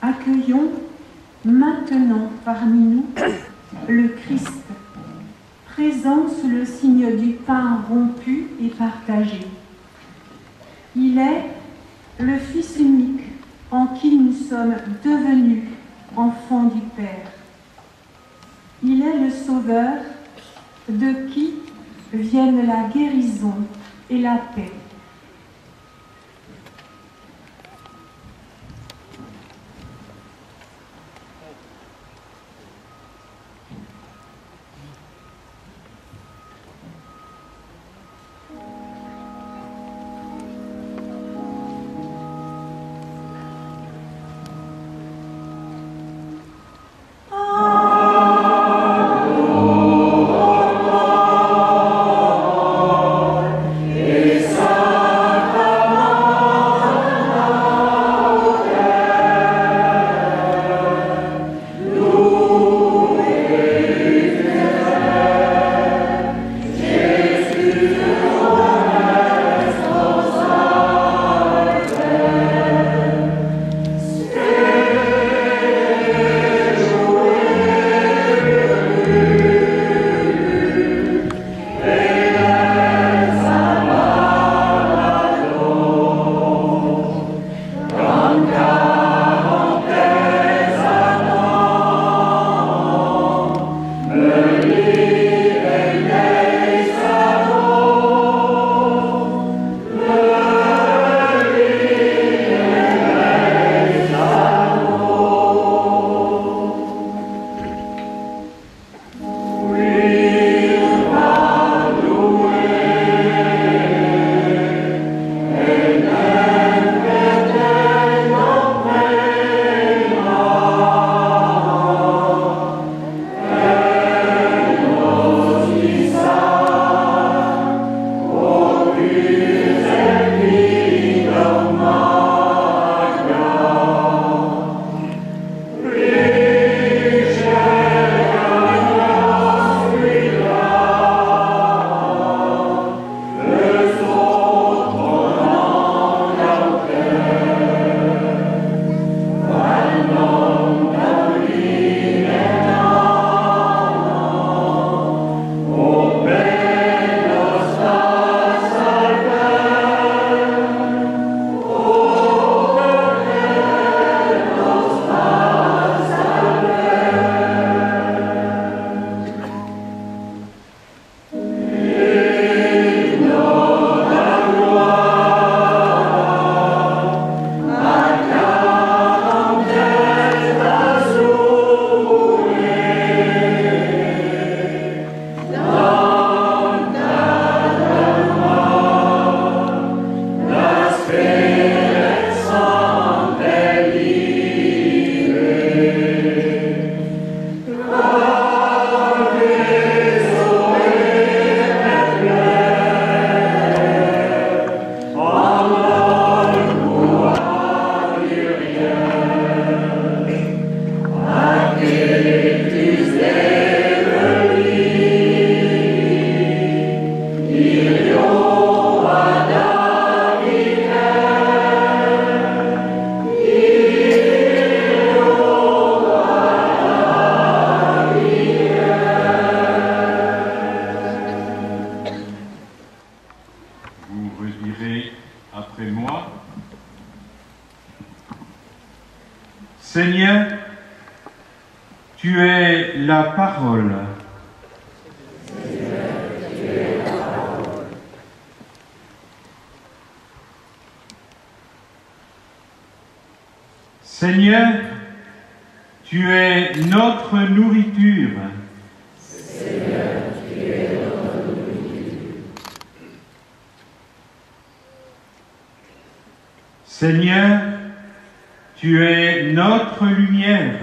Accueillons maintenant parmi nous le Christ, présent sous le signe du pain rompu et partagé. Il est le Fils unique en qui nous sommes devenus enfants du Père. Il est le Sauveur de qui viennent la guérison et la paix. Et ça Seigneur, tu es la parole. Seigneur, tu es notre nourriture. Seigneur, tu es notre nourriture. Seigneur, tu es notre lumière.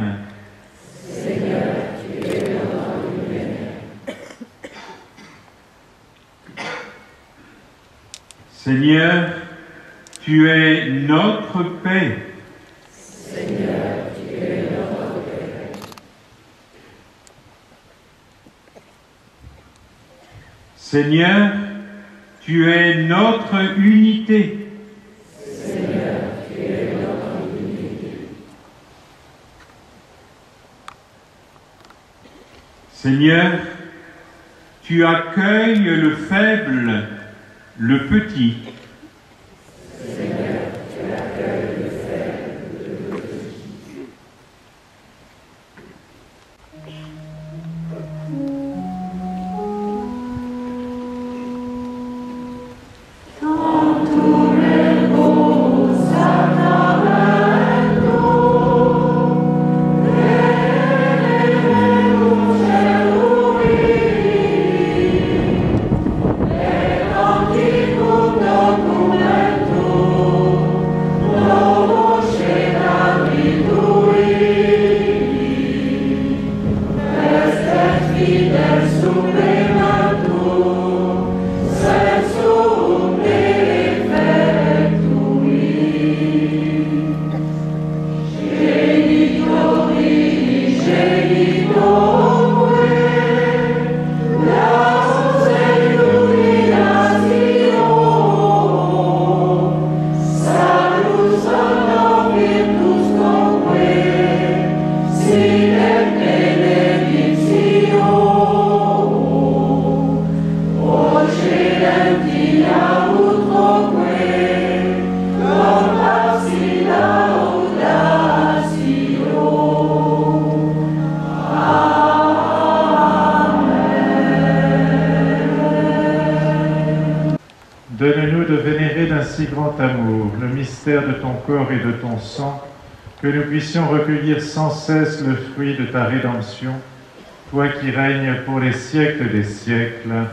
Seigneur, tu es notre lumière. Seigneur, tu es notre paix. Seigneur, tu es notre paix. Seigneur, tu es notre unité. Seigneur, tu es notre unité. Seigneur, tu accueilles le faible, le petit. Seigneur, tu accueilles le faible, le petit. Donne-nous de vénérer d'un si grand amour le mystère de ton corps et de ton sang, que nous puissions recueillir sans cesse le fruit de ta rédemption, toi qui règnes pour les siècles des siècles.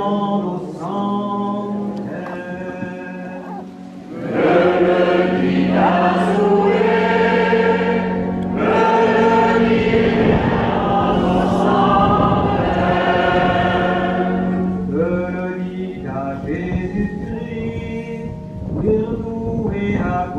demandons sans terre. Jésus-Christ, nous et à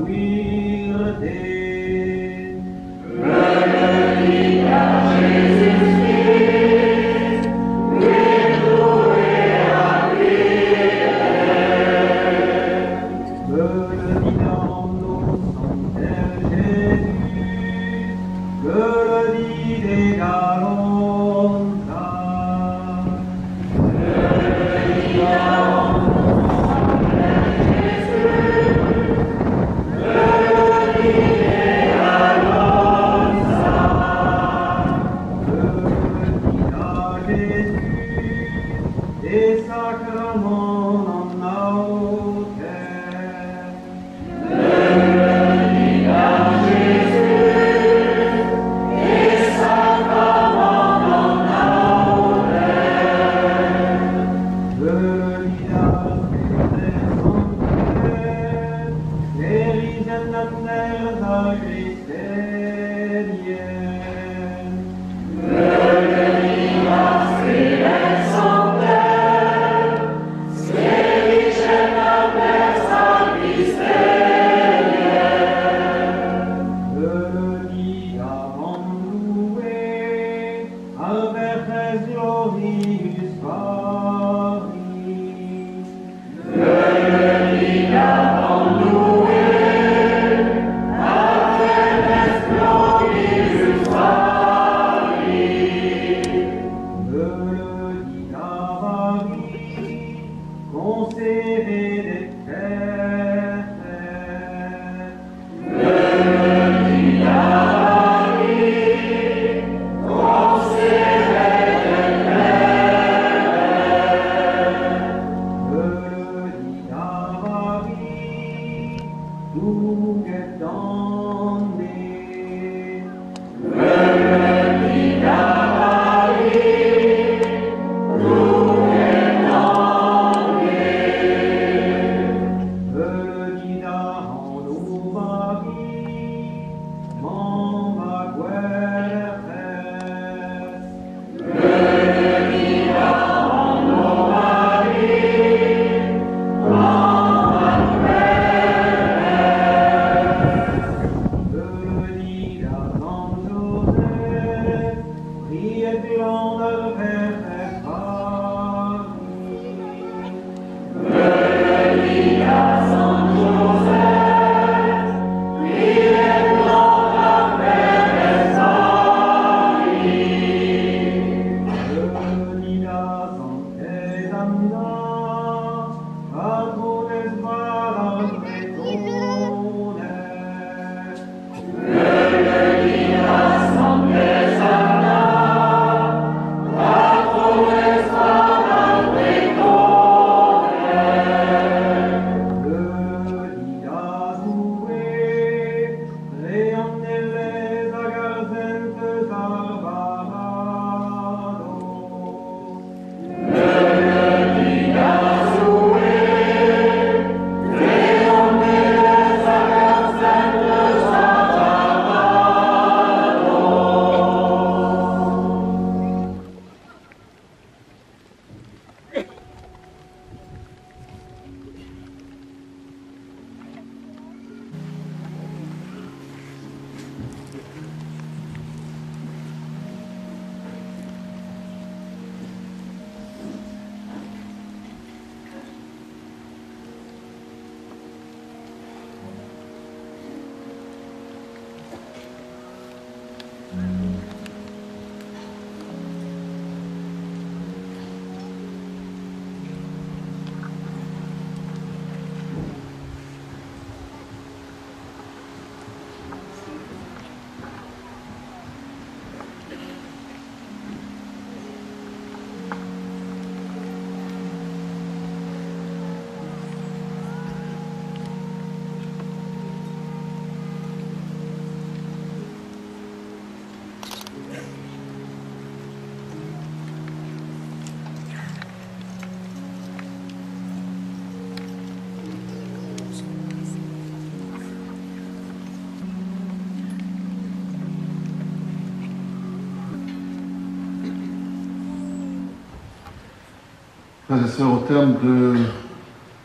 Frères et sœurs, au terme de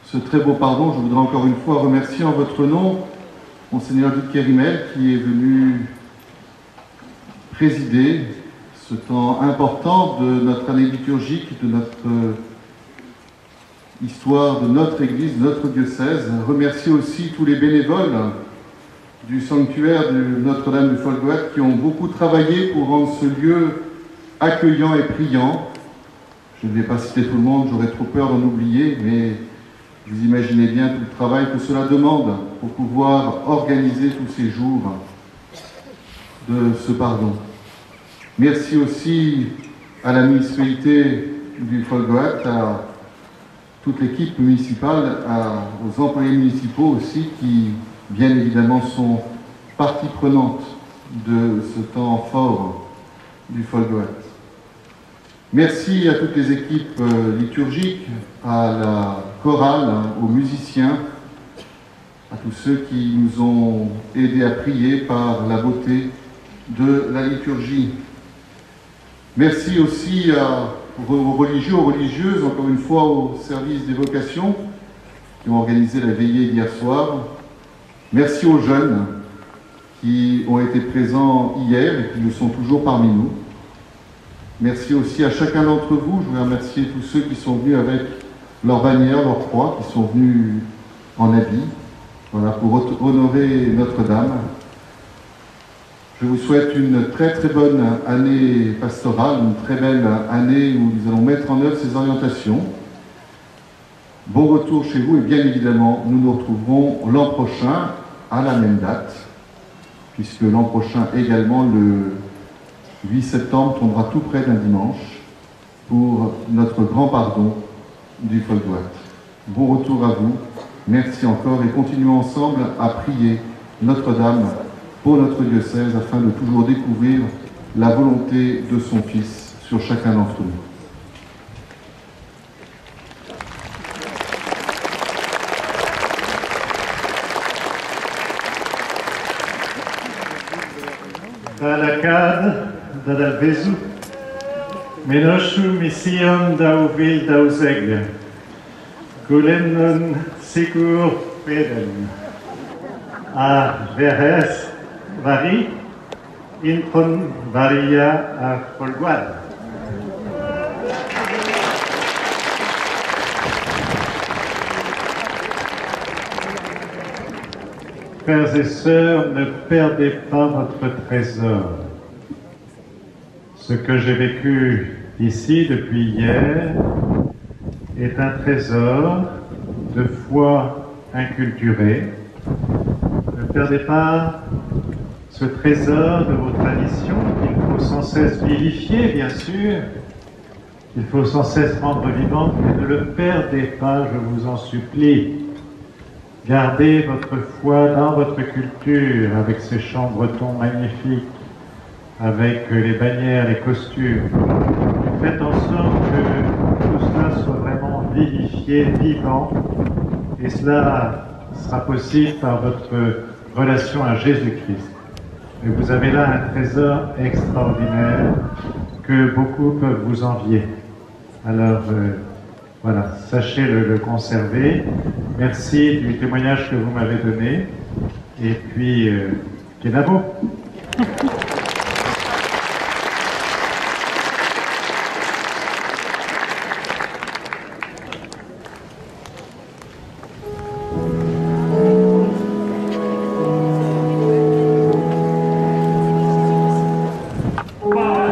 ce très beau pardon, je voudrais encore une fois remercier en votre nom Monseigneur Duc Kérimel qui est venu présider ce temps important de notre année liturgique, de notre histoire, de notre Église, de notre diocèse. Remercier aussi tous les bénévoles du sanctuaire de Notre-Dame du Folgoat qui ont beaucoup travaillé pour rendre ce lieu accueillant et priant. Je ne vais pas citer tout le monde, j'aurais trop peur d'en oublier, mais vous imaginez bien tout le travail que cela demande pour pouvoir organiser tous ces jours de ce pardon. Merci aussi à la municipalité du Folgoat, à toute l'équipe municipale, aux employés municipaux aussi qui, bien évidemment, sont partie prenante de ce temps fort du Folgoat. Merci à toutes les équipes liturgiques, à la chorale, aux musiciens, à tous ceux qui nous ont aidés à prier par la beauté de la liturgie. Merci aussi aux religieux, aux religieuses, encore une fois au service des vocations qui ont organisé la veillée d'hier soir. Merci aux jeunes qui ont été présents hier et qui le sont toujours parmi nous. Merci aussi à chacun d'entre vous. Je voudrais remercier tous ceux qui sont venus avec leur bannière, leur croix, qui sont venus en habit, voilà, pour honorer Notre-Dame. Je vous souhaite une très très bonne année pastorale, une très belle année où nous allons mettre en œuvre ces orientations. Bon retour chez vous et bien évidemment, nous nous retrouverons l'an prochain à la même date, puisque l'an prochain également, le 8 septembre, tombera tout près d'un dimanche pour notre grand pardon du Folgoat. Bon retour à vous, merci encore et continuons ensemble à prier Notre-Dame pour notre diocèse afin de toujours découvrir la volonté de son Fils sur chacun d'entre nous. Dalakad, Dadalvezu, Menoshu Mission Dauvil Dauzeg, Gulemnon Sigur Peden, A Veres Vari, Intron Varia A Folguad. Frères et sœurs, ne perdez pas votre trésor. Ce que j'ai vécu ici depuis hier est un trésor de foi inculturée. Ne perdez pas ce trésor de vos traditions qu'il faut sans cesse vivifier, bien sûr, qu'il faut sans cesse rendre vivant, mais ne le perdez pas, je vous en supplie. Gardez votre foi dans votre culture, avec ces chants bretons magnifiques, avec les bannières, les costumes. Faites en sorte que tout cela soit vraiment vivifié, vivant, et cela sera possible par votre relation à Jésus-Christ. Et vous avez là un trésor extraordinaire que beaucoup peuvent vous envier. Alors, voilà, sachez le conserver. Merci du témoignage que vous m'avez donné. Et puis, Kenavo. Canto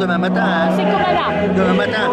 demain matin. Hein. C'est comme là. Demain matin.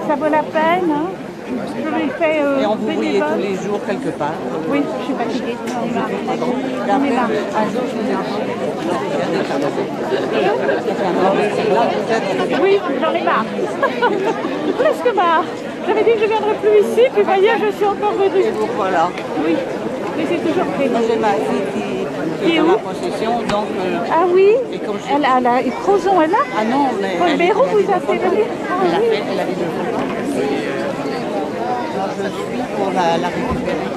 Ça vaut la peine. Hein. Je l'ai fait. Et on vous voyait tous les jours quelque part. Oui, je suis fatiguée. Un jour, je vous ai entendu. Oui, j'en ai marre. Presque marre. J'avais dit que je ne viendrais plus ici, puis voyez, je suis encore venue. Et vous voilà. Oui, mais c'est toujours prévu. Moi, j'ai ma fille qui est dans ma possession, donc... Ah oui, et comme je... elle a Crozon, elle a. Ah non, mais... Paul Béraud vous a fait venir. Elle a des enfants. Je suis pour la récupérer.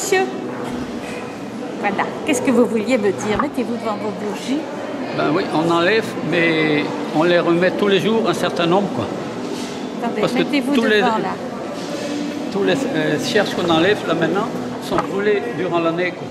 monsieur. Voilà. Qu'est-ce que vous vouliez me dire? Mettez-vous devant vos bougies. Ben oui, on enlève, mais on les remet tous les jours, un certain nombre, quoi. Attendez, mettez-vous devant, là. Tous les cierges qu'on enlève, là, maintenant, sont brûlés durant l'année, quoi.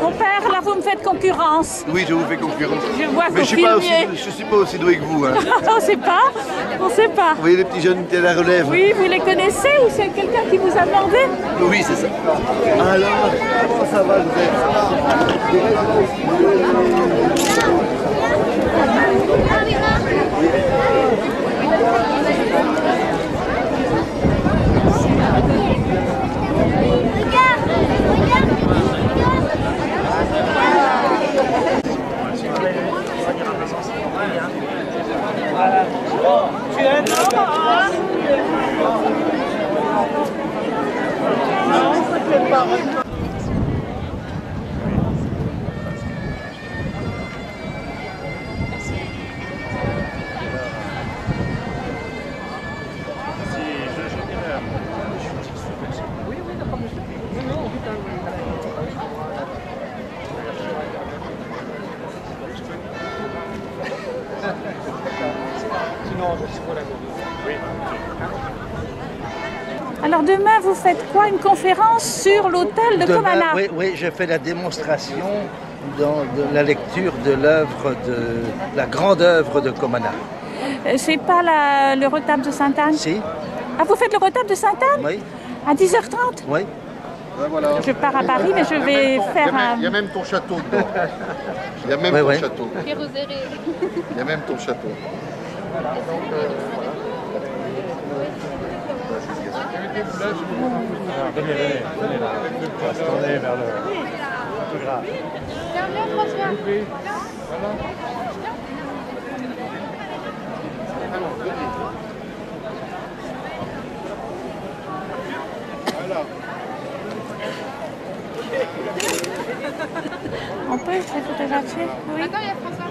Mon père, là, vous me faites concurrence. Oui, je vous fais concurrence. Je vois que mais vous filmiez. je suis pas aussi doué que vous. Hein. On ne sait pas. On ne sait pas. Vous voyez les petits jeunes qui à la relève? Oui, vous les connaissez ou c'est quelqu'un qui vous a demandé? Oui, c'est ça. Alors, comment ça va, vous êtes? Alors demain, vous faites quoi? Une conférence sur l'hôtel de Comana? Oui, je fais la démonstration de la lecture de l'œuvre de la grande œuvre de Comana. C'est pas le retable de Sainte-Anne? Si. Ah, vous faites le retable de Sainte-Anne? Oui. À 10h30? Oui. Voilà. Je pars à Paris, mais je vais faire un... Il y a même ton château dedans. Il y a même ton château. Il y a même ton château. Venez là. On va se tourner vers le photographe. On peut se photographier? Oui. Attends, il y a François.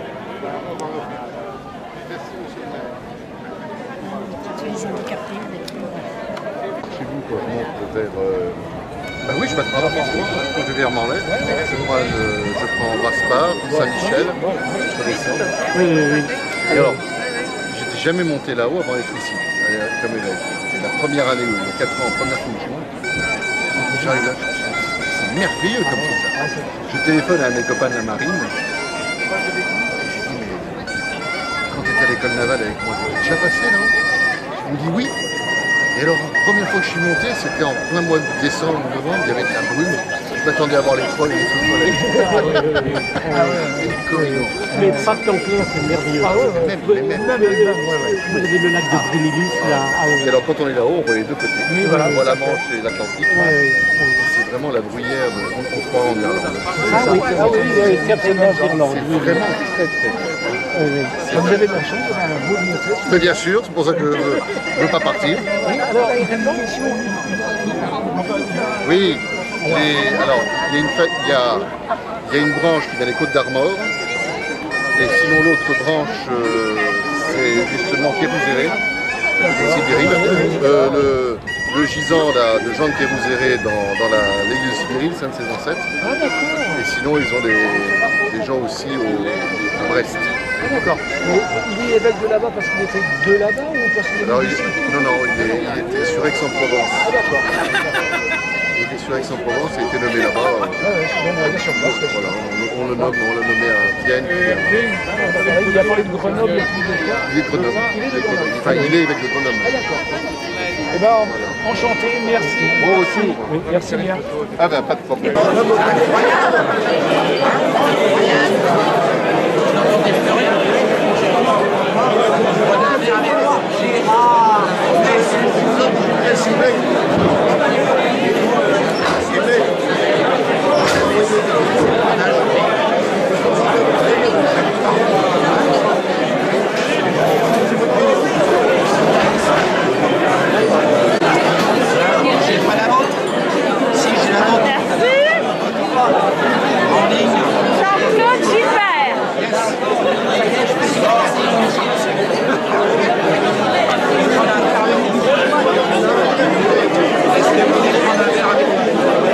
Les handicapés, Chez vous, quoi, on monte vers... Bah oui, je passe par la France, je vais vers Morlaix. Moi, je prends Vaspar, Saint-Michel, je descends. Oui. Et alors, j'étais jamais monté là-haut avant d'être ici, comme élève. Et la première année, il y a 4 ans, première fois où je monte, j'arrive là, c'est merveilleux comme tout ça. Je téléphone à mes copains de la marine. Je dis, mais quand tu étais à l'école navale avec moi, tu es déjà passé là-haut? Il me dit oui. Et alors, la première fois que je suis monté, c'était en plein mois de décembre, novembre, il y avait de la brume. Je m'attendais à voir les trolls et les feux follets. Et le corridor. Mais pas tant clair, c'est merveilleux. Ah ouais, même. Vous avez le lac de Brémilis là. Et alors, quand on est là-haut, on voit les deux côtés. Oui, voilà. On voit la Manche et l'Atlantique. C'est vraiment la bruyère, on se croit en Irlande. C'est absolument Irlande. C'est vraiment très très bien. Vous avez de la chance, vous avez un beau diocèse. Mais bien sûr, c'est pour ça que je ne veux pas partir. Alors, il y a une question. Oui, alors, il y a Il y a une branche qui vient des Côtes d'Armor. Et sinon l'autre branche, c'est justement Kérouzéré, Sibéril. Le gisant là, de Jean de Kérouzéré dans l'église de Sibéril, saint de ses ancêtres. Ah d'accord. Et sinon ils ont des gens aussi à Brest. Ah d'accord. Il est évêque de là-bas parce qu'il était de là-bas ou parce qu'il est ici? Non, il était sur Aix-en-Provence. Ah d'accord. Il était sur Aix-en-Provence et a été nommé là-bas. Ah ouais, c'est bon, on va aller sur place. Voilà, on l'a nommé à Vienne. Il a parlé de Grenoble et puis de quoi? Il est de Grenoble. Enfin, il est évêque de Grenoble. Ah d'accord. Eh bien, enchanté, merci. Moi aussi. Oui, merci bien. Ah ben, pas de problème. Jean-Claude Gilbert.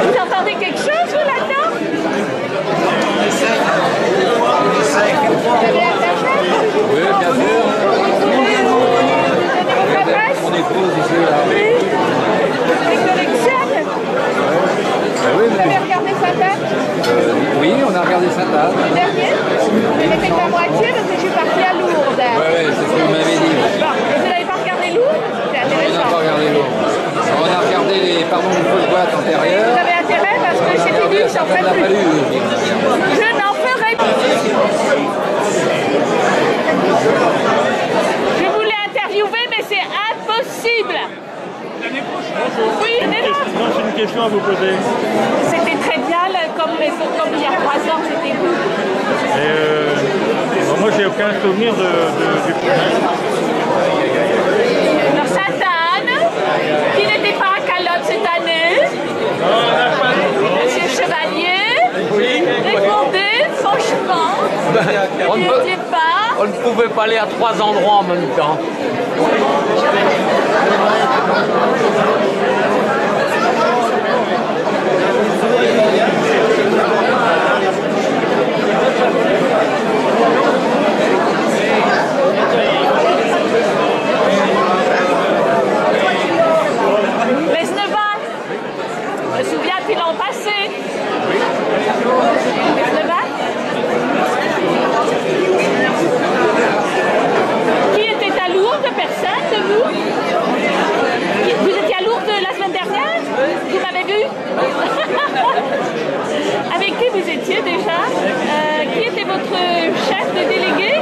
Vous entendez quelque chose, vous, là-dedans? Oui, bien sûr. On est pros ici, là. Avec de l'excel. Vous avez regardé sa tête? Oui, on a regardé Sainte-Anne. Le dernier? Vous avez fait la moitié parce que je suis partie à Lourdes. Oui, c'est ce que vous m'avez dit. Bon, et vous n'avez pas regardé Lourdes? C'est On n'a intéressant. pas regardé l'eau. On a regardé les pardons de fausse boîte antérieure. Vous avez intérêt parce que c'est fini, j'en ferai plus. Je n'en ferai plus. Je voulais interviewer, mais c'est impossible. Oui, on est là. Non, j'ai une question à vous poser. C'était très bien, comme il y a 3 ans, c'était vous. Bon, moi, j'ai aucun souvenir du projet. Alors, Sainte-Anne, qui n'était pas à Calotte cette année. Monsieur Chevalier, répondez franchement. On ne pouvait pas aller à 3 endroits en même temps. Mesneval, je me souviens depuis l'an passé. Mesneval. Qui était à Lourdes? Personne de vous? Vous étiez à Lourdes la semaine dernière? Vous m'avez vu? Avec qui vous étiez déjà? Qui était votre chef de délégué?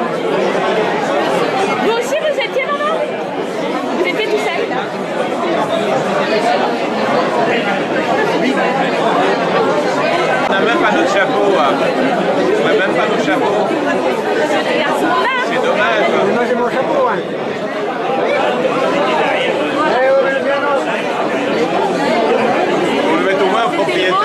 Vous aussi vous étiez, maman? Vous étiez tout seul? On n'a même pas notre chapeau. On n'a même pas notre chapeau. C'est dommage. Moi j'ai mon chapeau. Hein. On le met au moins au propriétaire.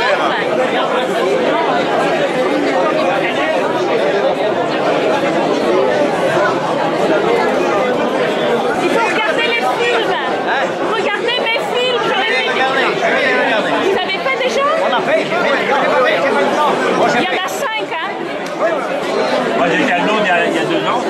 Il faut regarder les films. Regardez mes films sur les films. Vous avez fait déjà? On a fait. Il y en a 5, hein? Moi, j'étais à Londres il y a 2 ans.